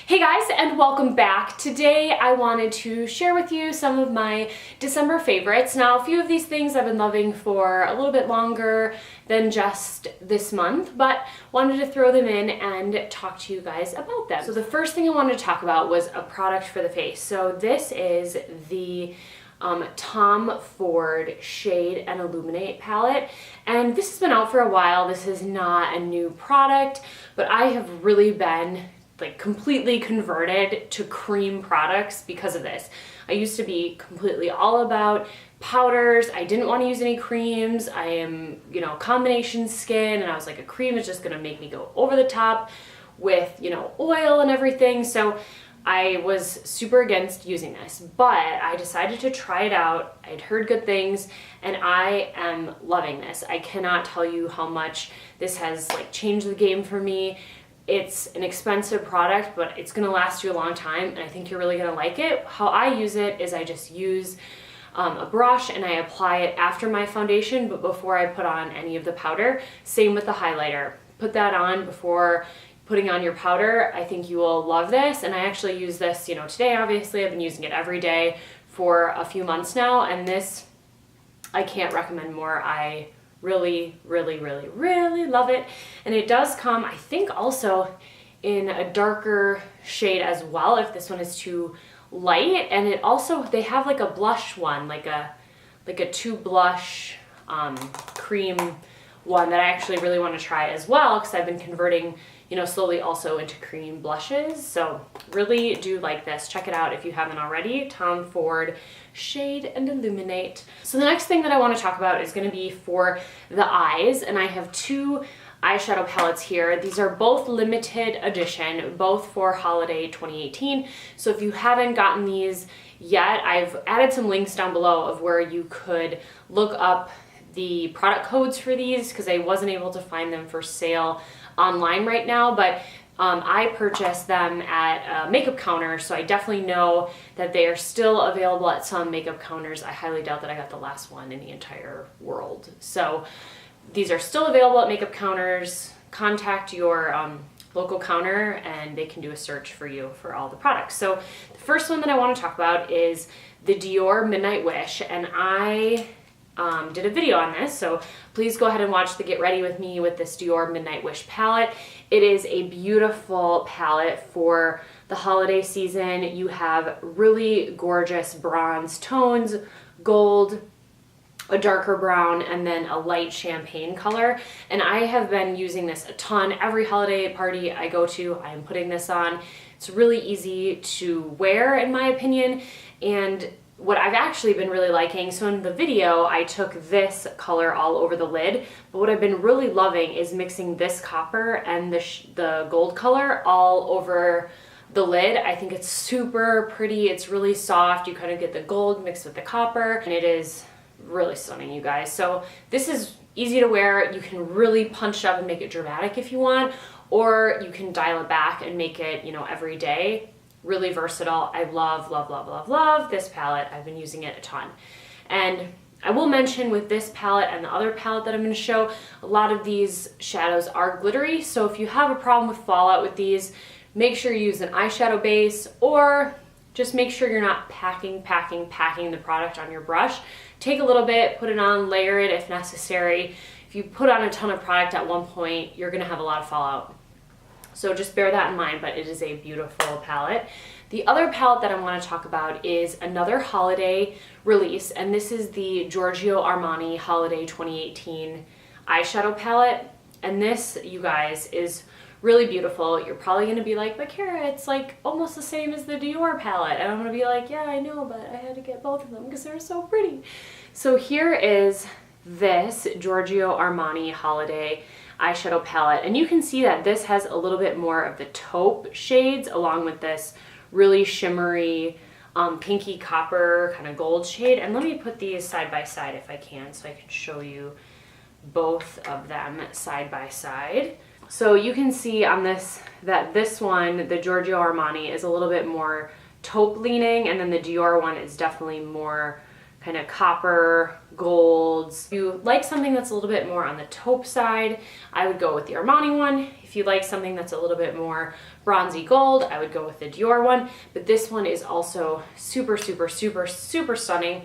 Hey guys, and welcome back. Today I wanted to share with you some of my December favorites. Now, a few of these things I've been loving for a little bit longer than just this month, but wanted to throw them in and talk to you guys about them. So the first thing I wanted to talk about was a product for the face. So this is the Tom Ford Shade and Illuminate palette, and this has been out for a while. This is not a new product, but I have really been like completely converted to cream products because of this. I used to be completely all about powders. I didn't want to use any creams. I am, combination skin, and I was like, a cream is just gonna make me go over the top with, oil and everything. So I was super against using this, but I decided to try it out. I'd heard good things, and I am loving this. I cannot tell you how much this has changed the game for me. It's an expensive product, but it's gonna last you a long time, and I think you're really gonna like it. How I use it is I just use a brush and I apply it after my foundation, but before I put on any of the powder. Same with the highlighter. Put that on before putting on your powder. I think you will love this, and I actually use this, today obviously. I've been using it every day for a few months now, and this, I can't recommend more. I really love it. And it does come, I think, also in a darker shade as well if this one is too light. And it also, they have like a blush one, like a two blush cream one that I actually really want to try as well, because I've been converting slowly also into cream blushes. So really do like this. Check it out if you haven't already. Tom Ford Shade and Illuminate. So the next thing that I want to talk about is going to be for the eyes, and I have two eyeshadow palettes here. These are both limited edition, both for holiday 2018. So if you haven't gotten these yet, I've added some links down below of where you could look up the product codes for these, because I wasn't able to find them for sale online right now, but I purchased them at a makeup counter, so I definitely know that they are still available at some makeup counters. I highly doubt that I got the last one in the entire world. So these are still available at makeup counters. Contact your local counter and they can do a search for you for all the products. So the first one that I want to talk about is the Dior Midnight Wish, and I did a video on this, so please go ahead and watch the Get Ready With Me with this Dior Midnight Wish palette. It is a beautiful palette for the holiday season. You have really gorgeous bronze tones, gold, a darker brown, and then a light champagne color. And I have been using this a ton. Every holiday party I go to, I am putting this on. It's really easy to wear, in my opinion, and what I've actually been really liking, so in the video I took this color all over the lid, but what I've been really loving is mixing this copper and the gold color all over the lid. I think it's super pretty. It's really soft. You kind of get the gold mixed with the copper, and it is really stunning, you guys. So this is easy to wear. You can really punch it up and make it dramatic if you want, or you can dial it back and make it, every day. Really versatile. I love this palette. I've been using it a ton. And I will mention with this palette and the other palette that I'm going to show, a lot of these shadows are glittery. So if you have a problem with fallout with these, make sure you use an eyeshadow base, or just make sure you're not packing the product on your brush. Take a little bit, put it on, layer it if necessary. If you put on a ton of product at one point, you're going to have a lot of fallout. So just bear that in mind, but it is a beautiful palette. The other palette that I want to talk about is another holiday release, and this is the Giorgio Armani Holiday 2018 eyeshadow palette. And this, you guys, is really beautiful. You're probably going to be like, but Kara, it's almost the same as the Dior palette. And I'm going to be like, yeah, I know, but I had to get both of them because they're so pretty. So here is this Giorgio Armani Holiday eyeshadow palette, and you can see that this has a little bit more of the taupe shades along with this really shimmery pinky copper kind of gold shade. And let me put these side by side if I can, so I can show you both of them side by side. So you can see on this that this one, the Giorgio Armani, is a little bit more taupe leaning, and then the Dior one is definitely more kind of copper golds. If you like something that's a little bit more on the taupe side, I would go with the Armani one. If you like something that's a little bit more bronzy gold, I would go with the Dior one. But this one is also super, super, super, super stunning.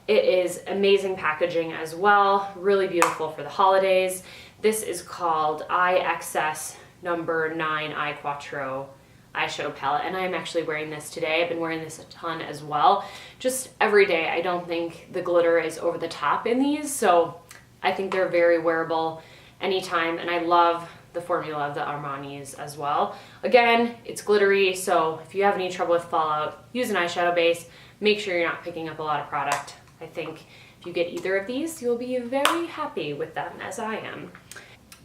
It is amazing packaging as well. Really beautiful for the holidays. This is called IXS number 9 I Quattro eyeshadow palette, and I'm actually wearing this today. I've been wearing this a ton as well, just every day. I don't think the glitter is over the top in these, so I think they're very wearable anytime, and I love the formula of the Armani's as well. Again, it's glittery, so if you have any trouble with fallout, use an eyeshadow base. Make sure you're not picking up a lot of product. I think if you get either of these, you'll be very happy with them, as I am.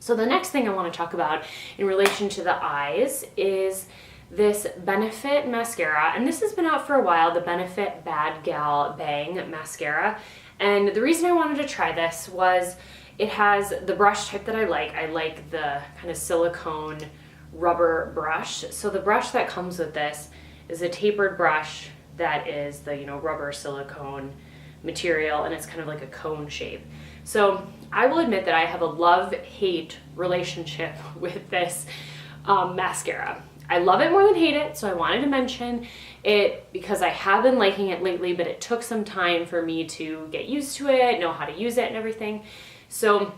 So the next thing I want to talk about in relation to the eyes is this Benefit mascara, and this has been out for a while, the Benefit Bad Gal Bang mascara. And the reason I wanted to try this was it has the brush type that I like. I like the kind of silicone rubber brush. So the brush that comes with this is a tapered brush that is the, you know, rubber silicone material, and it's kind of like a cone shape. So I will admit that I have a love-hate relationship with this mascara. I love it more than hate it, so I wanted to mention it because I have been liking it lately, but it took some time for me to get used to it, know how to use it and everything. So,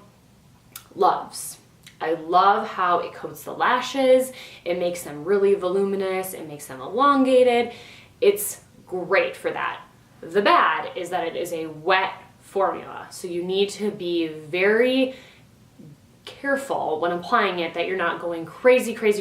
loves. I love how it coats the lashes. It makes them really voluminous. It makes them elongated. It's great for that. The bad is that it is a wet formula, so you need to be very careful when applying it that you're not going crazy because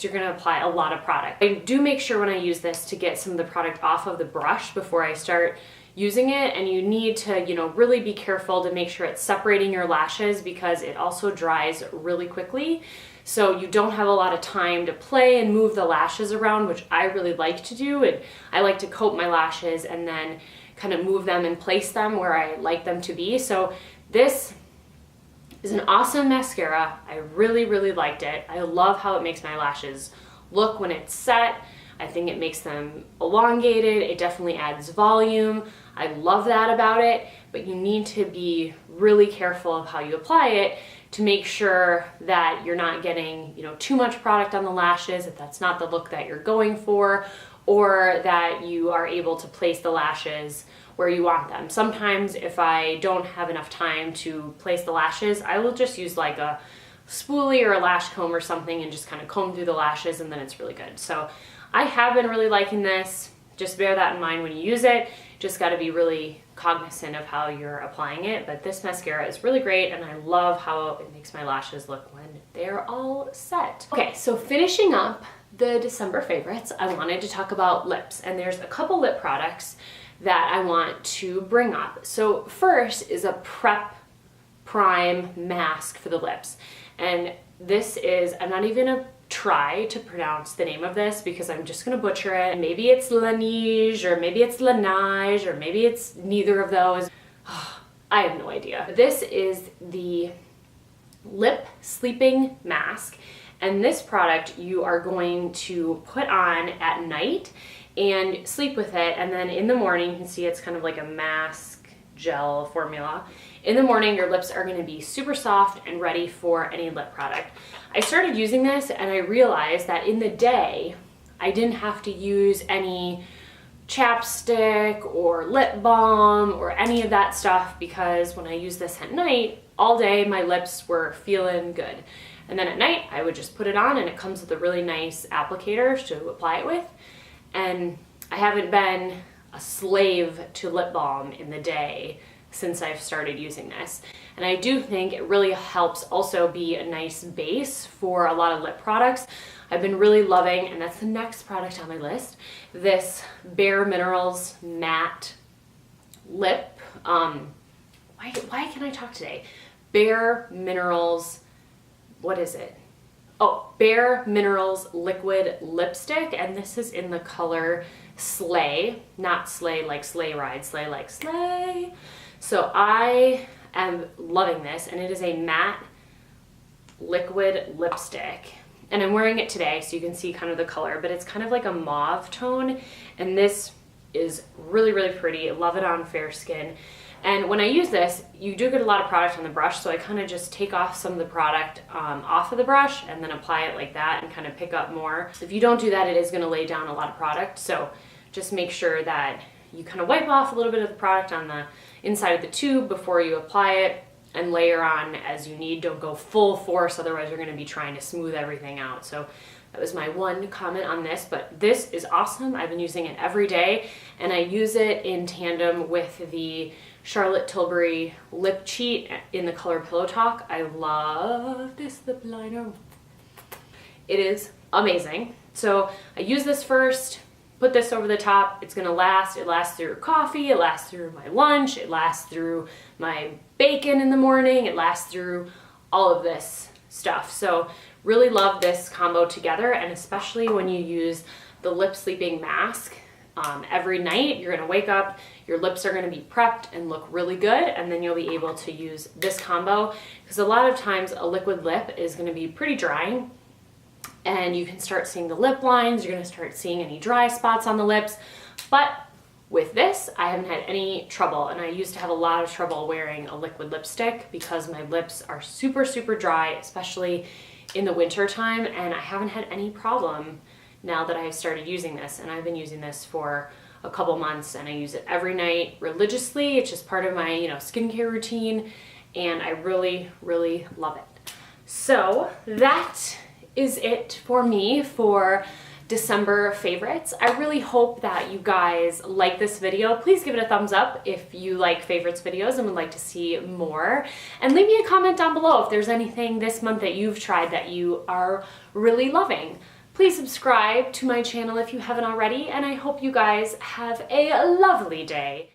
you're going to apply a lot of product. I do make sure when I use this to get some of the product off of the brush before I start using it, and you need to, you know, really be careful to make sure it's separating your lashes because it also dries really quickly. So you don't have a lot of time to play and move the lashes around, which I really like to do. And I like to coat my lashes and then kind of move them and place them where I like them to be. So this is an awesome mascara. I really, really liked it. I love how it makes my lashes look when it's set. I think it makes them elongated. It definitely adds volume. I love that about it, but you need to be really careful of how you apply it to make sure that you're not getting, you know, too much product on the lashes, if that's not the look that you're going for, or that you are able to place the lashes where you want them. Sometimes if I don't have enough time to place the lashes, I will just use like a spoolie or a lash comb or something and just kind of comb through the lashes, and then it's really good. So I have been really liking this. Just bear that in mind when you use it. Just got to be really cognizant of how you're applying it. But this mascara is really great, and I love how it makes my lashes look when they're all set. Okay, so finishing up the December favorites, I wanted to talk about lips, and there's a couple lip products that I want to bring up. So first is a prep prime mask for the lips, and this is, I'm not even gonna try to pronounce the name of this because I'm just gonna butcher it. Maybe it's Laneige, or maybe it's Laneige, or maybe it's neither of those. I have no idea. This is the lip sleeping mask, and this product you are going to put on at night and sleep with it, and then in the morning, you can see it's kind of like a mask gel formula. In the morning, your lips are gonna be super soft and ready for any lip product. I started using this and I realized that in the day, I didn't have to use any chapstick or lip balm or any of that stuff, because when I use this at night, all day my lips were feeling good. And then at night, I would just put it on, and it comes with a really nice applicator to apply it with. And I haven't been a slave to lip balm in the day since I've started using this. And I do think it really helps also be a nice base for a lot of lip products. I've been really loving, and that's the next product on my list, this Bare Minerals Matte Lip. Why can I talk today? Bare Minerals, what is it? Oh, Bare Minerals Liquid Lipstick, and this is in the color Slay, not Slay like sleigh ride, Slay like Slay. So I am loving this, and it is a matte liquid lipstick, and I'm wearing it today so you can see kind of the color, but it's kind of like a mauve tone, and this is really, really pretty. I love it on fair skin. And when I use this, you do get a lot of product on the brush, so I kind of just take off some of the product off of the brush and then apply it like that and kind of pick up more. If you don't do that, it is going to lay down a lot of product, so just make sure that you kind of wipe off a little bit of the product on the inside of the tube before you apply it and layer on as you need. Don't go full force, otherwise you're going to be trying to smooth everything out. So that was my one comment on this, but this is awesome. I've been using it every day, and I use it in tandem with the Charlotte Tilbury Lip Cheat in the color Pillow Talk. I love this lip liner. It is amazing. So I use this first, put this over the top. It's gonna last. It lasts through coffee, it lasts through my lunch, it lasts through my bacon in the morning, it lasts through all of this stuff. So really love this combo together, and especially when you use the lip sleeping mask. Every night you're gonna wake up, your lips are gonna be prepped and look really good, and then you'll be able to use this combo, because a lot of times a liquid lip is gonna be pretty dry, and you can start seeing the lip lines, you're gonna start seeing any dry spots on the lips. But with this, I haven't had any trouble, and I used to have a lot of trouble wearing a liquid lipstick because my lips are super, super dry, especially in the winter time, and I haven't had any problem now that I've started using this. And I've been using this for a couple months, and I use it every night religiously. It's just part of my, skincare routine, and I really, really love it. So that is it for me for December favorites. I really hope that you guys like this video. Please give it a thumbs up if you like favorites videos and would like to see more. And leave me a comment down below if there's anything this month that you've tried that you are really loving. Please subscribe to my channel if you haven't already, and I hope you guys have a lovely day.